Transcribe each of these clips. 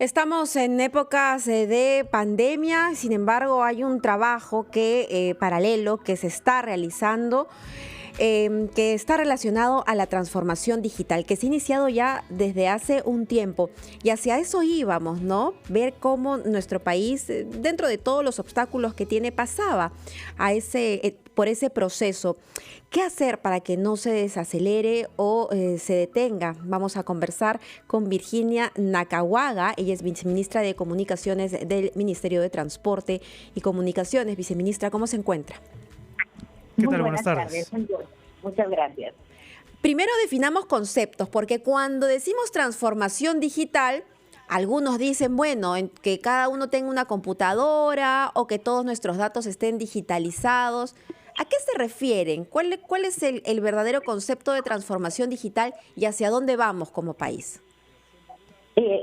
Estamos en épocas de pandemia, sin embargo hay un trabajo paralelo que se está realizando, que está relacionado a la transformación digital, que se ha iniciado ya desde hace un tiempo. Y hacia eso íbamos, ¿no? Ver cómo nuestro país, dentro de todos los obstáculos que tiene, pasaba por ese proceso. ¿Qué hacer para que no se desacelere o se detenga? Vamos a conversar con Virginia Nacahuaga. Ella es viceministra de Comunicaciones del Ministerio de Transporte y Comunicaciones. Viceministra, ¿cómo se encuentra? ¿Qué tal? Buenas tardes. Muchas gracias. Primero definamos conceptos, porque cuando decimos transformación digital, algunos dicen, bueno, que cada uno tenga una computadora o que todos nuestros datos estén digitalizados. ¿A qué se refieren? ¿Cuál es el verdadero concepto de transformación digital y hacia dónde vamos como país?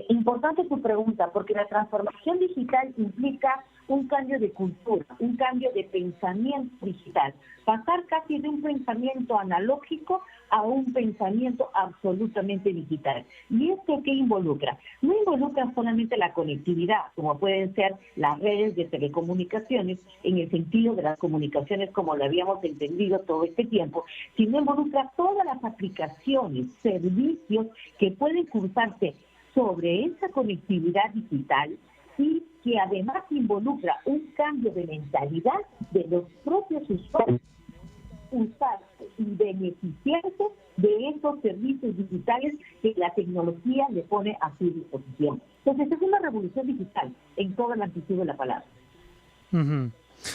Importante tu pregunta, porque la transformación digital implica un cambio de cultura, un cambio de pensamiento digital, pasar casi de un pensamiento analógico a un pensamiento absolutamente digital. ¿Y esto qué involucra? No involucra solamente la conectividad, como pueden ser las redes de telecomunicaciones, en el sentido de las comunicaciones como lo habíamos entendido todo este tiempo, sino involucra todas las aplicaciones, servicios que pueden cruzarse sobre esa conectividad digital y que además involucra un cambio de mentalidad de los propios usuarios, usarse y beneficiarse de esos servicios digitales que la tecnología le pone a su disposición. Entonces es una revolución digital en toda la amplitud de la palabra.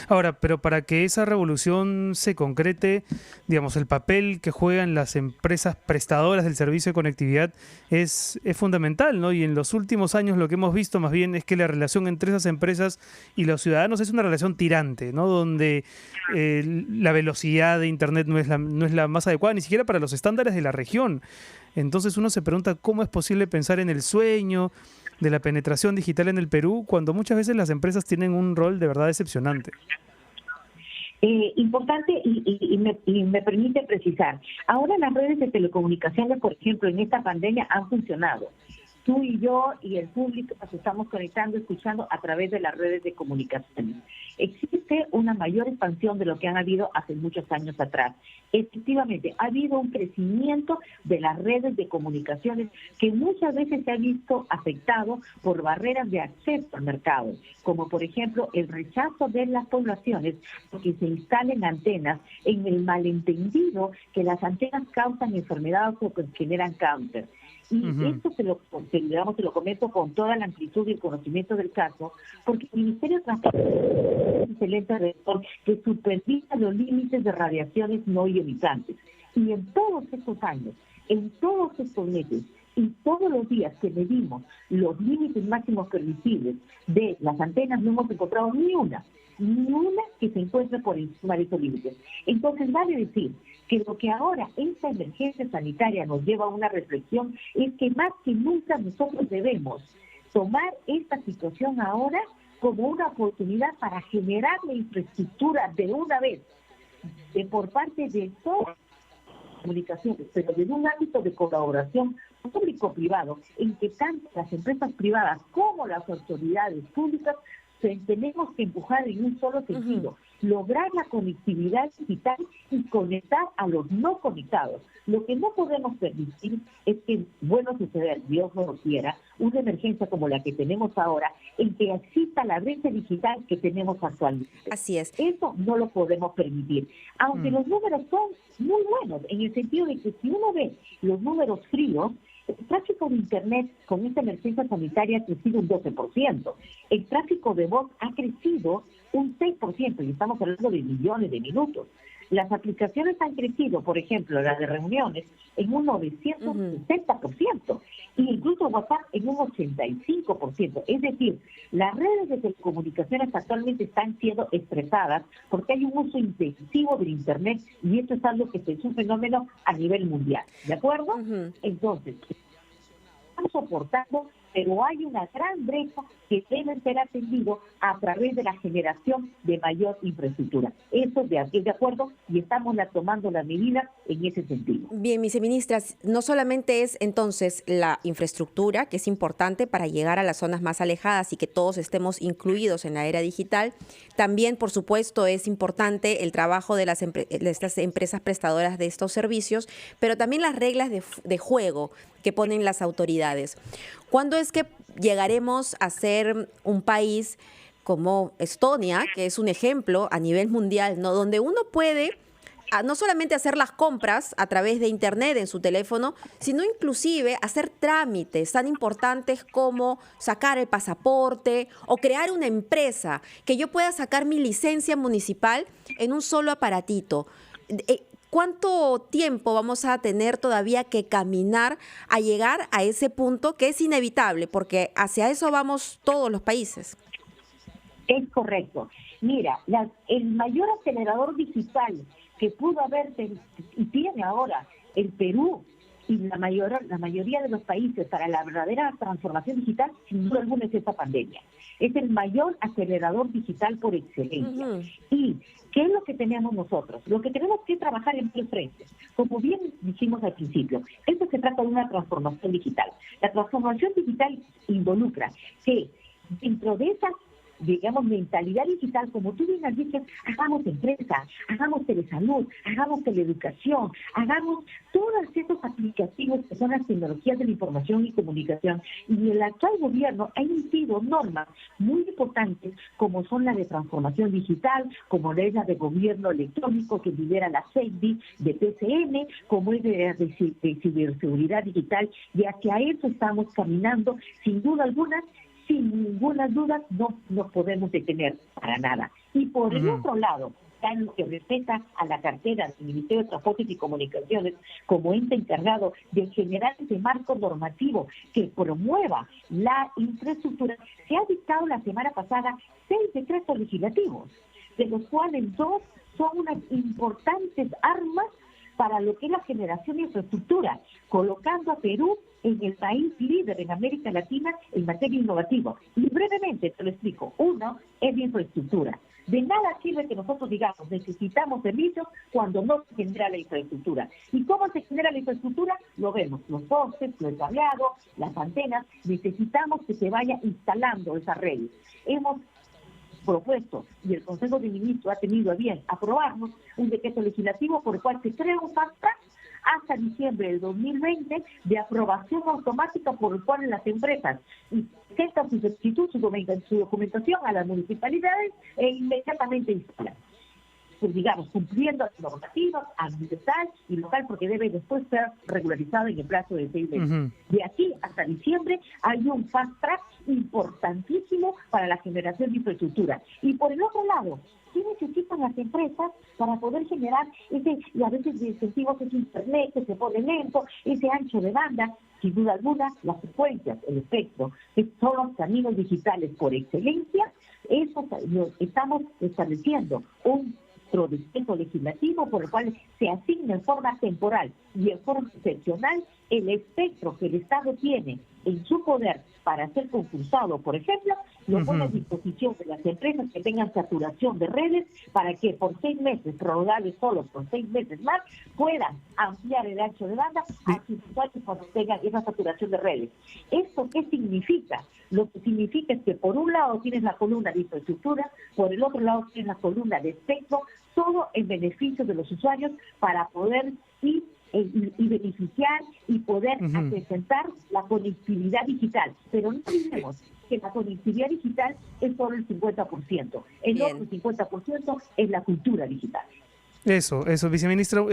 Ahora, pero para que esa revolución se concrete, digamos, el papel que juegan las empresas prestadoras del servicio de conectividad es fundamental, ¿no? Y en los últimos años lo que hemos visto más bien es que la relación entre esas empresas y los ciudadanos es una relación tirante, ¿no? Donde la velocidad de Internet no es la más adecuada, ni siquiera para los estándares de la región. Entonces uno se pregunta cómo es posible pensar en el sueño de la penetración digital en el Perú, cuando muchas veces las empresas tienen un rol de verdad decepcionante. Importante y me permite precisar. Ahora las redes de telecomunicaciones, por ejemplo, en esta pandemia han funcionado. Tú y yo y el público nos estamos conectando, escuchando a través de las redes de comunicaciones. Existe una mayor expansión de lo que han habido hace muchos años atrás. Efectivamente, ha habido un crecimiento de las redes de comunicaciones que muchas veces se ha visto afectado por barreras de acceso al mercado, como por ejemplo el rechazo de las poblaciones porque se instalen antenas en el malentendido que las antenas causan enfermedades o que generan cáncer. Y esto se lo comento con toda la amplitud y el conocimiento del caso, porque el Ministerio de Transporte es un excelente rector que supervisa los límites de radiaciones no ionizantes. Y en todos estos años, en todos estos meses, y todos los días que medimos los límites máximos permisibles de las antenas, no hemos encontrado ni una que se encuentre por encima de esos límites. Entonces, vale decir que lo que ahora esta emergencia sanitaria nos lleva a una reflexión es que más que nunca nosotros debemos tomar esta situación ahora como una oportunidad para generar la infraestructura de una vez, por parte de todas las comunicaciones, pero desde un ámbito de colaboración público-privado, en que tanto las empresas privadas como las autoridades públicas tenemos que empujar en un solo sentido, lograr la conectividad digital y conectar a los no conectados. Lo que no podemos permitir es que, bueno, suceder, Dios no lo quiera, una emergencia como la que tenemos ahora, en que exista la brecha digital que tenemos actualmente. Así es. Eso no lo podemos permitir. Aunque los números son muy buenos, en el sentido de que si uno ve los números fríos, el tráfico de Internet con esta emergencia sanitaria ha crecido un 12%. El tráfico de voz ha crecido un 6%, y estamos hablando de millones de minutos. Las aplicaciones han crecido, por ejemplo, las de reuniones, en un 960%, e incluso WhatsApp en un 85%. Es decir, las redes de telecomunicaciones actualmente están siendo estresadas porque hay un uso intensivo del Internet, y esto es algo que es un fenómeno a nivel mundial. ¿De acuerdo? Entonces, estamos soportando pero hay una gran brecha que debe ser atendido a través de la generación de mayor infraestructura. Eso estoy de acuerdo y estamos tomando las medidas en ese sentido. Bien, viceministra, no solamente es entonces la infraestructura, que es importante para llegar a las zonas más alejadas y que todos estemos incluidos en la era digital, también, por supuesto, es importante el trabajo de estas empresas prestadoras de estos servicios, pero también las reglas de juego que ponen las autoridades. ¿Cuándo es que llegaremos a ser un país como Estonia, que es un ejemplo a nivel mundial, ¿no? Donde uno puede no solamente hacer las compras a través de internet en su teléfono, sino inclusive hacer trámites tan importantes como sacar el pasaporte o crear una empresa, que yo pueda sacar mi licencia municipal en un solo aparatito? ¿Cuánto tiempo vamos a tener todavía que caminar a llegar a ese punto que es inevitable? Porque hacia eso vamos todos los países. Es correcto. Mira, el mayor acelerador digital que pudo haber y tiene ahora el Perú y la mayoría de los países para la verdadera transformación digital, sin duda alguna, es esta pandemia. Es el mayor acelerador digital por excelencia. ¿Y qué es lo que tenemos nosotros? Lo que tenemos que trabajar en tres frentes. Como bien dijimos al principio, esto se trata de una transformación digital. La transformación digital involucra que dentro de esas, digamos, mentalidad digital, como tú bien has dicho, hagamos empresa, hagamos telesalud, hagamos teleeducación, hagamos todos esos aplicativos que son las tecnologías de la información y comunicación. Y el actual gobierno ha emitido normas muy importantes, como son las de transformación digital, como es la de gobierno electrónico que lidera la CEIDI de PCM, como es de ciberseguridad digital, y hacia eso estamos caminando, sin duda alguna. Sin ninguna duda, no nos podemos detener para nada. Y por el otro lado, en lo que respecta a la cartera del Ministerio de Transportes y Comunicaciones como ente encargado de generar ese marco normativo que promueva la infraestructura, se ha dictado la semana pasada 6 decretos legislativos, de los cuales 2 son unas importantes armas para lo que es la generación de infraestructura, colocando a Perú en el país líder en América Latina en materia innovativa. Y brevemente te lo explico. Uno es la infraestructura. De nada sirve que nosotros digamos necesitamos servicios cuando no se genera la infraestructura. ¿Y cómo se genera la infraestructura? Lo vemos, los postes, los cableados, las antenas. Necesitamos que se vaya instalando esas redes. Hemos propuesto y el Consejo de Ministros ha tenido a bien aprobarnos un decreto legislativo por el cual se crea un fast track hasta diciembre del 2020 de aprobación automática, por el cual las empresas presentan su solicitud, su documentación a las municipalidades e inmediatamente instalan. Pues digamos, cumpliendo las normativas ambiental y local, porque debe después ser regularizado en el plazo de 6 meses. De aquí hasta diciembre hay un fast track importantísimo para la generación de infraestructura. Y por el otro lado, ¿qué necesitan las empresas para poder generar y a veces sentimos ese internet que se pone lento, ese ancho de banda? Sin duda alguna, las frecuencias, el espectro, que son los caminos digitales por excelencia. Eso estamos estableciendo un decreto legislativo por el cual se asigna en forma temporal y en forma excepcional el espectro que el Estado tiene en su poder para ser concursado, por ejemplo, lo pone a disposición de las empresas que tengan saturación de redes para que por 6 meses, prorrogables solo por 6 meses más, puedan ampliar el ancho de banda a sus usuarios cuando tengan esa saturación de redes. ¿Esto qué significa? Lo que significa es que por un lado tienes la columna de infraestructura, por el otro lado tienes la columna de espectro, todo en beneficio de los usuarios para poder ir y beneficiar y poder acrecentar la conectividad digital. Pero no olvidemos que la conectividad digital es solo el 50%. El otro 50% es la cultura digital. Eso, viceministro.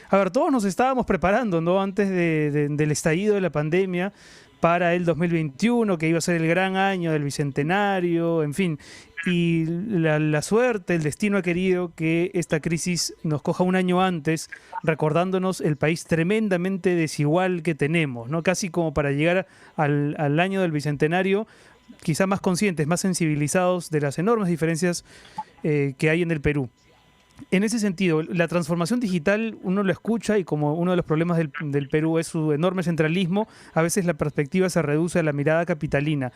A ver, todos nos estábamos preparando, ¿no?, antes del estallido de la pandemia para el 2021, que iba a ser el gran año del Bicentenario, en fin. Y la suerte, el destino ha querido que esta crisis nos coja un año antes, recordándonos el país tremendamente desigual que tenemos, ¿no? Casi como para llegar al año del Bicentenario, quizá más conscientes, más sensibilizados de las enormes diferencias que hay en el Perú. En ese sentido, la transformación digital uno lo escucha y como uno de los problemas del Perú es su enorme centralismo, a veces la perspectiva se reduce a la mirada capitalina.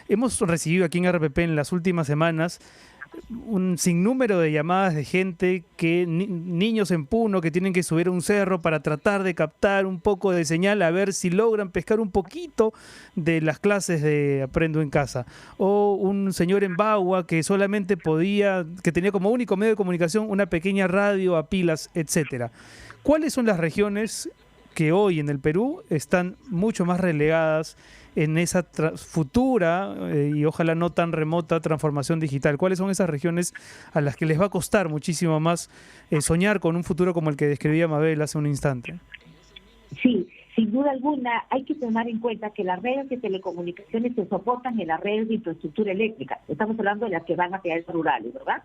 Hemos recibido aquí en RPP en las últimas semanas un sinnúmero de llamadas de gente niños en Puno que tienen que subir a un cerro para tratar de captar un poco de señal a ver si logran pescar un poquito de las clases de Aprendo en Casa, o un señor en Bagua que solamente que tenía como único medio de comunicación una pequeña radio a pilas, etcétera. ¿Cuáles son las regiones que hoy en el Perú están mucho más relegadas en esa futura y ojalá no tan remota transformación digital? ¿Cuáles son esas regiones a las que les va a costar muchísimo más soñar con un futuro como el que describía Mabel hace un instante? Sí, sin duda alguna hay que tomar en cuenta que las redes de telecomunicaciones se soportan en las redes de infraestructura eléctrica. Estamos hablando de las que van hacia áreas rurales, ¿verdad?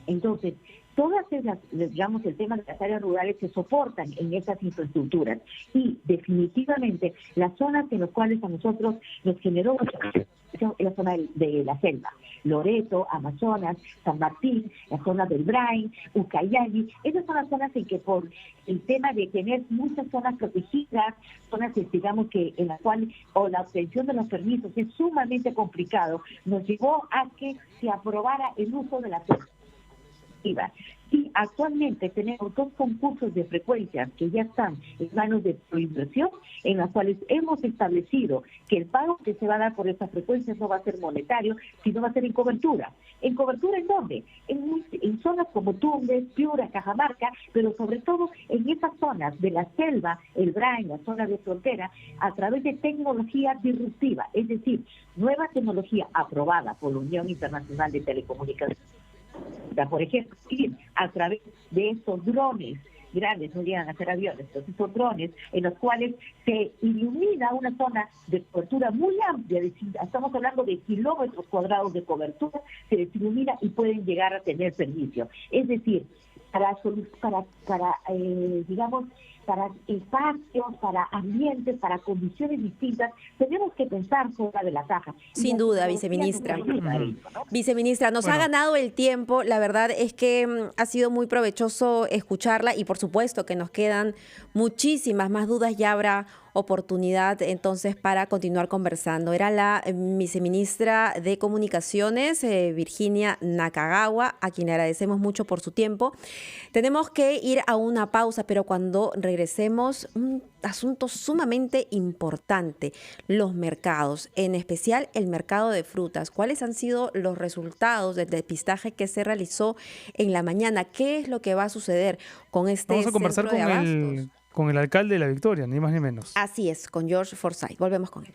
Entonces, todas esas, digamos, el tema de las áreas rurales se soportan en esas infraestructuras y definitivamente las zonas en las cuales a nosotros nos generó la zona de la selva, Loreto, Amazonas, San Martín, la zona del Brain, Ucayali, esas son las zonas en que por el tema de tener muchas zonas protegidas, zonas digamos que en las cuales o la obtención de los permisos es sumamente complicado, nos llevó a que se aprobara el uso de la selva. Y actualmente tenemos 2 concursos de frecuencias que ya están en manos de Proinversión, en las cuales hemos establecido que el pago que se va a dar por estas frecuencias no va a ser monetario, sino va a ser en cobertura. ¿En cobertura en dónde? En zonas como Tumbes, Piura, Cajamarca, pero sobre todo en esas zonas de la selva, el Brain, la zona de frontera, a través de tecnología disruptiva, es decir, nueva tecnología aprobada por la Unión Internacional de Telecomunicaciones. Por ejemplo, ir a través de estos drones grandes, no llegan a ser aviones, pero estos drones en los cuales se ilumina una zona de cobertura muy amplia, estamos hablando de kilómetros cuadrados de cobertura, se les ilumina y pueden llegar a tener servicio. Es decir, para digamos, para espacios, para ambientes, para condiciones distintas, tenemos que pensar fuera de la caja. Sin duda, viceministra. Viceministra, nos ha ganado el tiempo. La verdad es que ha sido muy provechoso escucharla y por supuesto que nos quedan muchísimas más dudas. Ya habrá oportunidad entonces para continuar conversando. Era la viceministra de Comunicaciones, Virginia Nakagawa, a quien le agradecemos mucho por su tiempo. Tenemos que ir a una pausa, pero cuando regresemos, un asunto sumamente importante, los mercados, en especial el mercado de frutas. ¿Cuáles han sido los resultados del depistaje que se realizó en la mañana? ¿Qué es lo que va a suceder con este Vamos a conversar centro de abastos? con el alcalde de La Victoria, ni más ni menos. Así es, con George Forsyth. Volvemos con él.